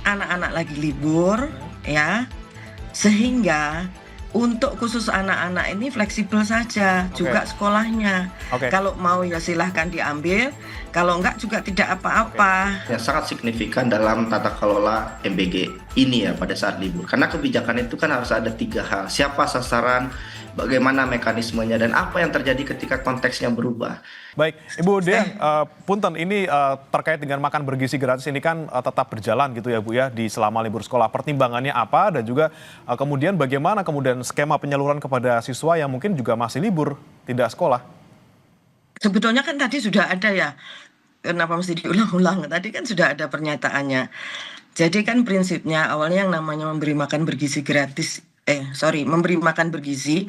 anak-anak lagi libur, Mhm. ya, sehingga untuk khusus anak-anak ini fleksibel saja Oke, juga sekolahnya. oke, Kalau mau ya silahkan diambil, kalau enggak juga tidak oke. apa-apa. Yang sangat signifikan dalam tata kelola MBG ini ya pada saat libur. Karena kebijakan itu kan harus ada 3 hal. Siapa sasaran, bagaimana mekanismenya, dan apa yang terjadi ketika konteksnya berubah. Baik, Ibu Eh, Dian, punten ini terkait dengan makan bergizi gratis ini kan tetap berjalan gitu ya Bu ya di selama libur sekolah. Pertimbangannya apa dan juga kemudian bagaimana kemudian skema penyaluran kepada siswa yang mungkin juga masih libur, tidak sekolah? Sebetulnya kan tadi sudah ada ya, kenapa mesti diulang-ulang? Tadi kan sudah ada pernyataannya. Jadi kan prinsipnya awalnya yang namanya memberi makan bergizi gratis, memberi makan bergizi,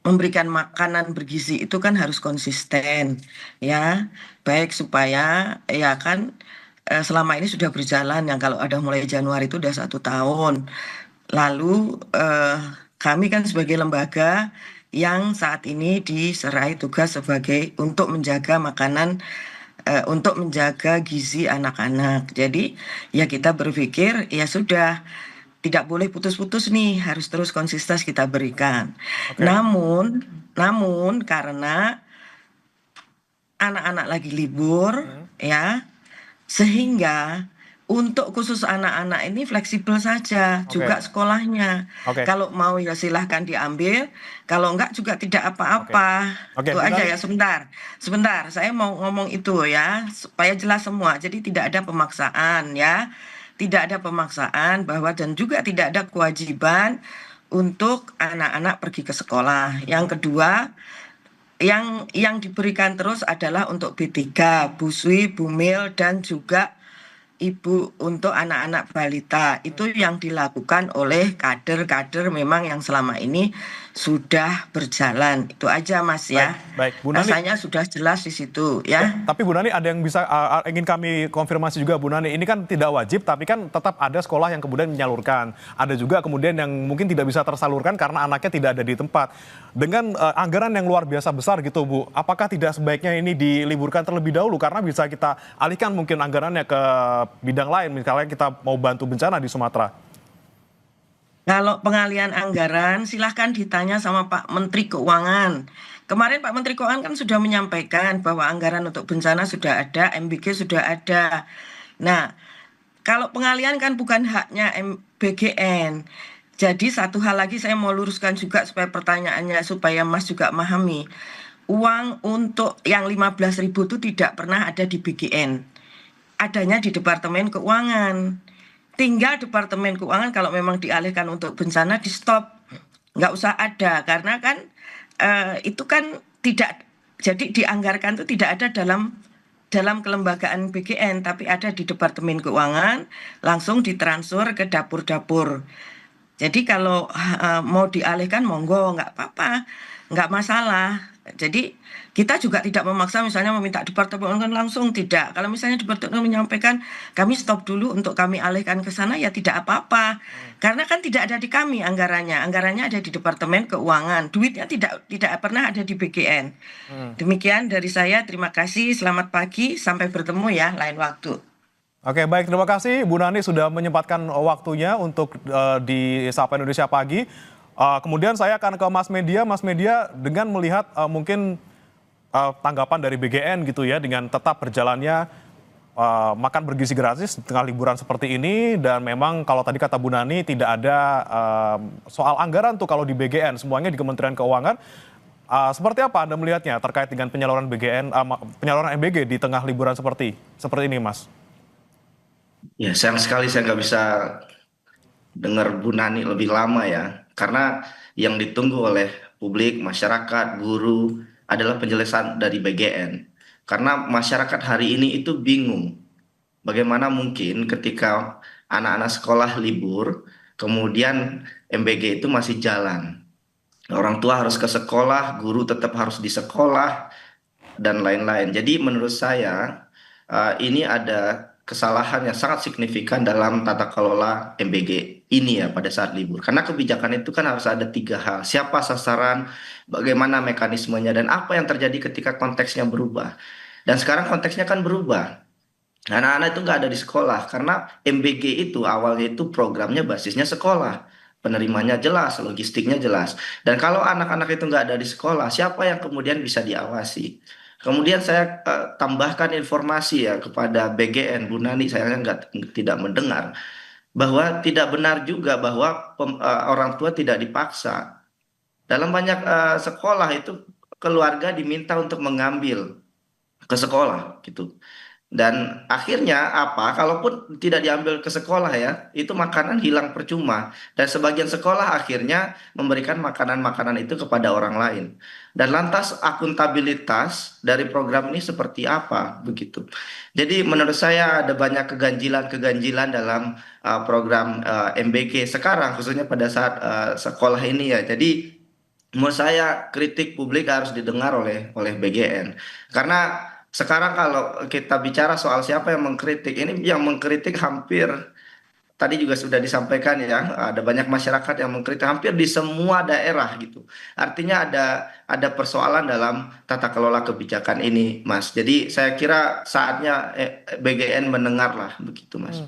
memberikan makanan bergizi itu kan harus konsisten, ya, baik supaya ya kan selama ini sudah berjalan yang kalau ada mulai Januari itu udah 1 tahun. Lalu kami kan sebagai lembaga yang saat ini diserai tugas sebagai untuk menjaga makanan, untuk menjaga gizi anak-anak. Jadi ya kita berpikir ya sudah tidak boleh putus-putus nih, harus terus konsisten kita berikan. Oke. Namun karena anak-anak lagi libur, Mhm. ya, sehingga untuk khusus anak-anak ini fleksibel saja Oke, juga sekolahnya. oke, Kalau mau ya silahkan diambil, kalau enggak juga tidak oke, apa-apa. oke, Itu Bu aja Nani. ya, sebentar. Sebentar, saya mau ngomong itu ya, supaya jelas semua. Jadi tidak ada pemaksaan ya. Tidak ada pemaksaan bahwa dan juga tidak ada kewajiban untuk anak-anak pergi ke sekolah. Mhm. Yang kedua, yang diberikan terus adalah untuk B3, busui, bumil, dan juga ibu untuk anak-anak balita. Itu yang dilakukan oleh kader-kader memang yang selama ini sudah berjalan. Itu aja Mas Baik, ya. baik, Bu Nani. Rasanya sudah jelas di situ Ya, ya. tapi Bu Nani ada yang bisa ingin kami konfirmasi juga Bu Nani. Ini kan tidak wajib, tapi kan tetap ada sekolah yang kemudian menyalurkan. Ada juga kemudian yang mungkin tidak bisa tersalurkan karena anaknya tidak ada di tempat. Dengan anggaran yang luar biasa besar gitu Bu, apakah tidak sebaiknya ini diliburkan terlebih dahulu karena bisa kita alihkan mungkin anggarannya ke bidang lain, misalnya kita mau bantu bencana di Sumatera. Kalau pengalian anggaran, silahkan ditanya sama Pak Menteri Keuangan. Kemarin Pak Menteri Keuangan kan sudah menyampaikan bahwa anggaran untuk bencana sudah ada, MBG sudah ada. Nah, kalau pengalian kan bukan haknya BGN. Jadi satu hal lagi saya mau luruskan juga supaya pertanyaannya supaya Mas juga memahami. Uang untuk yang 15.000 itu tidak pernah ada di BGN. Adanya di Departemen Keuangan. Tinggal Departemen Keuangan kalau memang dialihkan untuk bencana di stop. Nggak usah ada karena kan itu kan tidak jadi dianggarkan itu tidak ada dalam kelembagaan BGN tapi ada di Departemen Keuangan langsung ditransfer ke dapur-dapur. Jadi kalau mau dialihkan monggo nggak apa-apa, nggak masalah. Jadi kita juga tidak memaksa misalnya meminta departemen langsung tidak. Kalau misalnya departemen menyampaikan kami stop dulu untuk kami alihkan ke sana ya tidak apa-apa. Karena kan tidak ada di kami anggarannya. Anggarannya ada di Departemen Keuangan. Duitnya tidak pernah ada di BGN. Hmm. Demikian dari saya. Terima kasih. Selamat pagi. Sampai bertemu ya lain waktu. Oke, baik, terima kasih Bu Nani sudah menyempatkan waktunya untuk di Sapa Indonesia Pagi. Kemudian saya akan ke Mas Media dengan melihat mungkin tanggapan dari BGN gitu ya dengan tetap berjalannya makan bergizi gratis di tengah liburan seperti ini dan memang kalau tadi kata Bu Nani tidak ada soal anggaran tuh kalau di BGN, semuanya di Kementerian Keuangan. Seperti apa Anda melihatnya terkait dengan penyaluran BGN, penyaluran MBG di tengah liburan seperti ini, Mas? Ya, sayang sekali saya nggak bisa dengar Bu Nani lebih lama ya. Karena yang ditunggu oleh publik, masyarakat, guru adalah penjelasan dari BGN. Karena masyarakat hari ini itu bingung. Bagaimana mungkin ketika anak-anak sekolah libur, kemudian MBG itu masih jalan. Orang tua harus ke sekolah, guru tetap harus di sekolah, dan lain-lain. Jadi menurut saya ini ada kesalahan yang sangat signifikan dalam tata kelola MBG ini ya pada saat libur. Karena kebijakan itu kan harus ada 3 hal. Siapa sasaran, bagaimana mekanismenya, dan apa yang terjadi ketika konteksnya berubah. Dan sekarang konteksnya kan berubah. Anak-anak itu nggak ada di sekolah karena MBG itu awalnya itu programnya basisnya sekolah. Penerimanya jelas, logistiknya jelas. Dan kalau anak-anak itu nggak ada di sekolah, siapa yang kemudian bisa diawasi? Kemudian saya tambahkan informasi ya kepada BGN, Bu Nani, saya nggak tidak mendengar bahwa tidak benar juga bahwa orang tua tidak dipaksa. Dalam banyak sekolah itu keluarga diminta untuk mengambil ke sekolah gitu. Dan akhirnya apa? Kalaupun tidak diambil ke sekolah ya, itu makanan hilang percuma. Dan sebagian sekolah akhirnya memberikan makanan-makanan itu kepada orang lain. Dan lantas akuntabilitas dari program ini seperti apa begitu. Jadi menurut saya ada banyak keganjilan-keganjilan dalam program MBG sekarang, khususnya pada saat sekolah ini ya. Jadi menurut saya kritik publik harus didengar oleh BGN. Karena sekarang kalau kita bicara soal siapa yang mengkritik, ini yang mengkritik hampir tadi juga sudah disampaikan ya, ada banyak masyarakat yang mengkritik hampir di semua daerah gitu. Artinya ada persoalan dalam tata kelola kebijakan ini, Mas. Jadi saya kira saatnya BGN mendengarlah begitu, Mas.